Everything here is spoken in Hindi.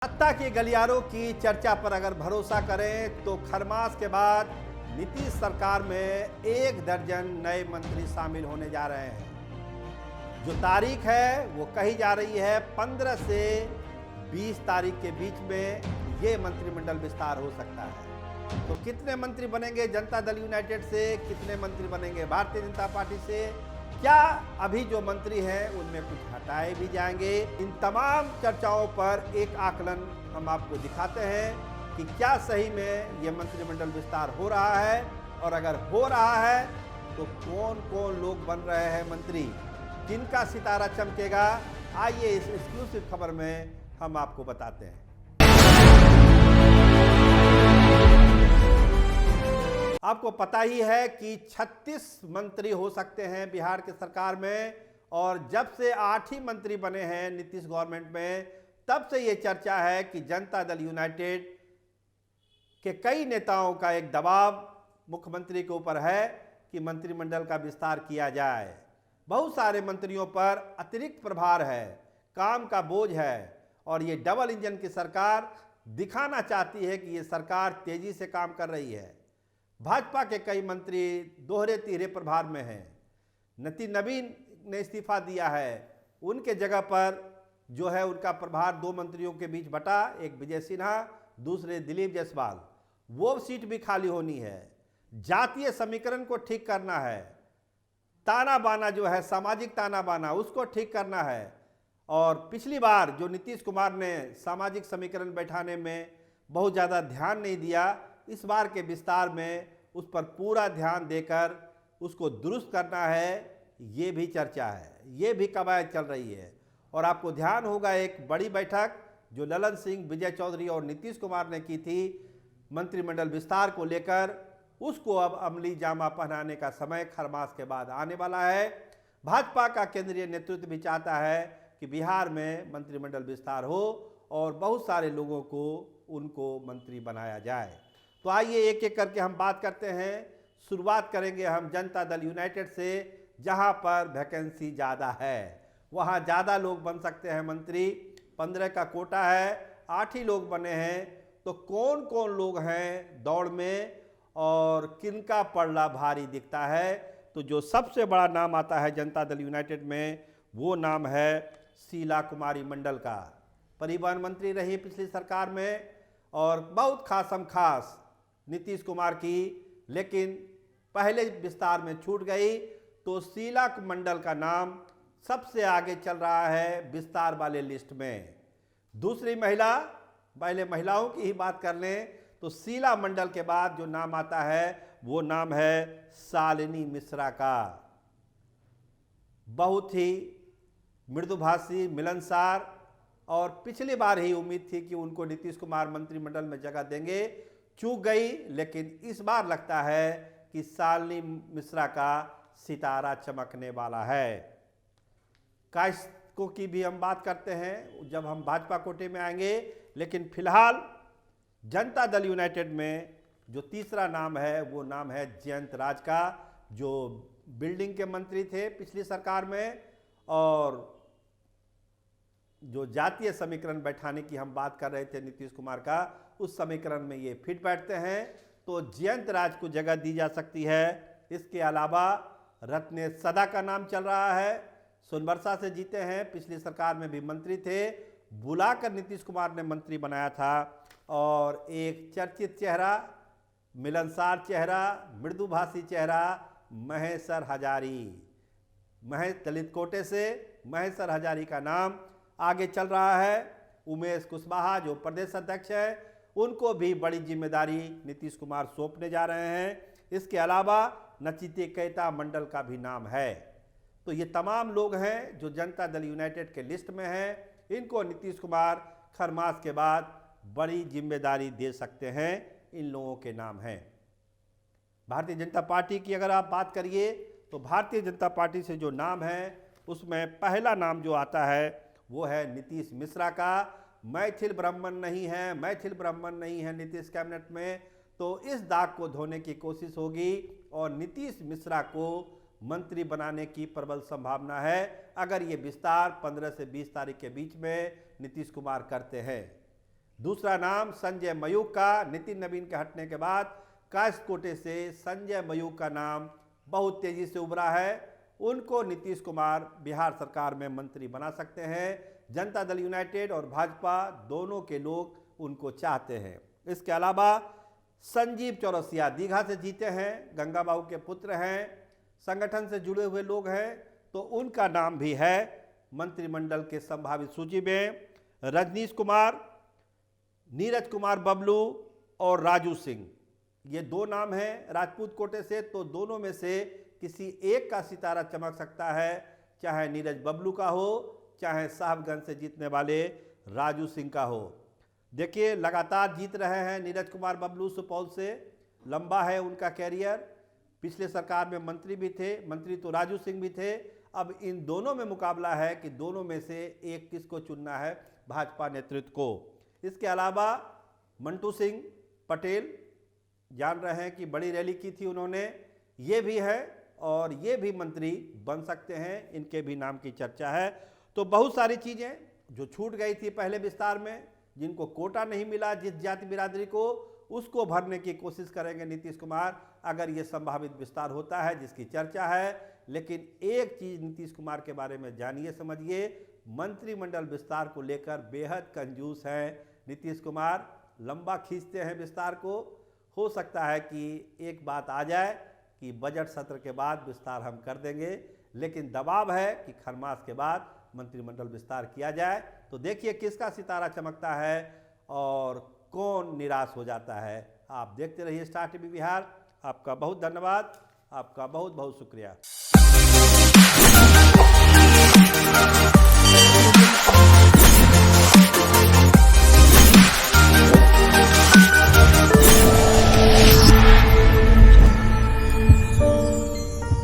सत्ता के गलियारों की चर्चा पर अगर भरोसा करें तो खरमास के बाद नीतीश सरकार में 1 दर्जन नए मंत्री शामिल होने जा रहे हैं। जो तारीख है वो कही जा रही है 15 से 20 तारीख के बीच में ये मंत्रिमंडल विस्तार हो सकता है। तो कितने मंत्री बनेंगे जनता दल यूनाइटेड से, कितने मंत्री बनेंगे भारतीय जनता पार्टी से, क्या अभी जो मंत्री हैं उनमें कुछ हटाए भी जाएंगे, इन तमाम चर्चाओं पर एक आकलन हम आपको दिखाते हैं कि क्या सही में ये मंत्रिमंडल विस्तार हो रहा है, और अगर हो रहा है तो कौन कौन लोग बन रहे हैं मंत्री, किनका सितारा चमकेगा। आइए इस एक्सक्लूसिव खबर में हम आपको बताते हैं। आपको पता ही है कि 36 मंत्री हो सकते हैं बिहार की सरकार में, और जब से 8 ही मंत्री बने हैं नीतीश गवर्नमेंट में, तब से ये चर्चा है कि जनता दल यूनाइटेड के कई नेताओं का एक दबाव मुख्यमंत्री के ऊपर है कि मंत्रिमंडल का विस्तार किया जाए। बहुत सारे मंत्रियों पर अतिरिक्त प्रभार है, काम का बोझ है, और ये डबल इंजन की सरकार दिखाना चाहती है कि ये सरकार तेजी से काम कर रही है। भाजपा के कई मंत्री दोहरे तीहरे प्रभार में हैं। नितिन नवीन ने इस्तीफा दिया है, उनके जगह पर जो है उनका प्रभार 2 मंत्रियों के बीच बटा, एक विजय सिन्हा, दूसरे दिलीप जायसवाल। वो सीट भी खाली होनी है। जातीय समीकरण को ठीक करना है, ताना बाना जो है सामाजिक ताना बाना उसको ठीक करना है। और पिछली बार जो नीतीश कुमार ने सामाजिक समीकरण बैठाने में बहुत ज़्यादा ध्यान नहीं दिया, इस बार के विस्तार में उस पर पूरा ध्यान देकर उसको दुरुस्त करना है, ये भी चर्चा है, ये भी कवायद चल रही है। और आपको ध्यान होगा एक बड़ी बैठक जो ललन सिंह, विजय चौधरी और नीतीश कुमार ने की थी मंत्रिमंडल विस्तार को लेकर, उसको अब अमली जामा पहनाने का समय खरमास के बाद आने वाला है। भाजपा का केंद्रीय नेतृत्व भी चाहता है कि बिहार में मंत्रिमंडल विस्तार हो और बहुत सारे लोगों को उनको मंत्री बनाया जाए। तो आइए एक एक करके हम बात करते हैं। शुरुआत करेंगे हम जनता दल यूनाइटेड से, जहां पर वैकेंसी ज़्यादा है, वहां ज़्यादा लोग बन सकते हैं मंत्री। 15 का कोटा है, 8 ही लोग बने हैं। तो कौन कौन लोग हैं दौड़ में और किनका पलड़ा भारी दिखता है। तो जो सबसे बड़ा नाम आता है जनता दल यूनाइटेड में, वो नाम है शीला कुमारी मंडल का। परिवहन मंत्री रही पिछली सरकार में और बहुत खासम खास नीतीश कुमार की, लेकिन पहले विस्तार में छूट गई। तो शीला मंडल का नाम सबसे आगे चल रहा है विस्तार वाले लिस्ट में। दूसरी महिला, पहले महिलाओं की ही बात कर लें तो शीला मंडल के बाद जो नाम आता है वो नाम है शालिनी मिश्रा का। बहुत ही मृदुभाषी, मिलनसार, और पिछली बार ही उम्मीद थी कि उनको नीतीश कुमार मंत्रिमंडल में जगह देंगे, चूक गई। लेकिन इस बार लगता है कि शालिनी मिश्रा का सितारा चमकने वाला है। कायस्थों की भी हम बात करते हैं जब हम भाजपा कोटे में आएंगे, लेकिन फिलहाल जनता दल यूनाइटेड में जो तीसरा नाम है वो नाम है जयंत राज का, जो बिल्डिंग के मंत्री थे पिछली सरकार में, और जो जातीय समीकरण बैठाने की हम बात कर रहे थे नीतीश कुमार का, उस समीकरण में ये फिट बैठते हैं। तो जयंत राज को जगह दी जा सकती है। इसके अलावा रत्नेश सदा का नाम चल रहा है, सोनबरसा से जीते हैं, पिछली सरकार में भी मंत्री थे, बुलाकर नीतीश कुमार ने मंत्री बनाया था। और एक चर्चित चेहरा, मिलनसार चेहरा, मृदुभाषी चेहरा, महेश्वर हजारी, दलित कोटे से महेश्वर हजारी का नाम आगे चल रहा है। उमेश कुशवाहा जो प्रदेश अध्यक्ष है, उनको भी बड़ी जिम्मेदारी नीतीश कुमार सौंपने जा रहे हैं। इसके अलावा नचिकेता मंडल का भी नाम है। तो ये तमाम लोग हैं जो जनता दल यूनाइटेड के लिस्ट में हैं। इनको नीतीश कुमार खरमास के बाद बड़ी जिम्मेदारी दे सकते हैं। इन लोगों के नाम हैं। भारतीय जनता पार्टी की अगर आप बात करिए तो भारतीय जनता पार्टी से जो नाम है उसमें पहला नाम जो आता है वो है नीतीश मिश्रा का। मैथिल ब्राह्मण नहीं है, मैथिल ब्राह्मण नहीं है नीतीश कैबिनेट में, तो इस दाग को धोने की कोशिश होगी और नीतीश मिश्रा को मंत्री बनाने की प्रबल संभावना है, अगर ये विस्तार 15 से 20 तारीख के बीच में नीतीश कुमार करते हैं। दूसरा नाम संजय मयूख का, नितिन नवीन के हटने के बाद कास्ट कोटे से संजय मयूख का नाम बहुत तेजी से उभरा है। उनको नीतीश कुमार बिहार सरकार में मंत्री बना सकते हैं। जनता दल यूनाइटेड और भाजपा दोनों के लोग उनको चाहते हैं। इसके अलावा संजीव चौरसिया दीघा से जीते हैं, गंगा बाबू के पुत्र हैं, संगठन से जुड़े हुए लोग हैं, तो उनका नाम भी है मंत्रिमंडल के संभावित सूची में। रजनीश कुमार, नीरज कुमार बबलू और राजू सिंह, ये दो नाम हैं राजपूत कोटे से, तो दोनों में से किसी एक का सितारा चमक सकता है, चाहे नीरज बबलू का हो, चाहे साहबगंज से जीतने वाले राजू सिंह का हो। देखिए लगातार जीत रहे हैं नीरज कुमार बबलू, सुपौल से लंबा है उनका कैरियर, पिछले सरकार में मंत्री भी थे, मंत्री तो राजू सिंह भी थे। अब इन दोनों में मुकाबला है कि दोनों में से एक किसको चुनना है भाजपा नेतृत्व को। इसके अलावा मंटू सिंह पटेल, जान रहे हैं कि बड़ी रैली की थी उन्होंने, ये भी है और ये भी मंत्री बन सकते हैं, इनके भी नाम की चर्चा है। तो बहुत सारी चीज़ें जो छूट गई थी पहले विस्तार में, जिनको कोटा नहीं मिला जिस जाति बिरादरी को, उसको भरने की कोशिश करेंगे नीतीश कुमार अगर ये संभावित विस्तार होता है जिसकी चर्चा है। लेकिन एक चीज़ नीतीश कुमार के बारे में जानिए समझिए, मंत्रिमंडल विस्तार को लेकर बेहद कंजूस हैं नीतीश कुमार, लंबा खींचते हैं विस्तार को। हो सकता है कि एक बात आ जाए कि बजट सत्र के बाद विस्तार हम कर देंगे, लेकिन दबाव है कि खरमास के बाद मंत्रिमंडल विस्तार किया जाए। तो देखिए किसका सितारा चमकता है और कौन निराश हो जाता है। आप देखते रहिए स्टार टीवी बिहार। आपका बहुत धन्यवाद, आपका बहुत बहुत शुक्रिया।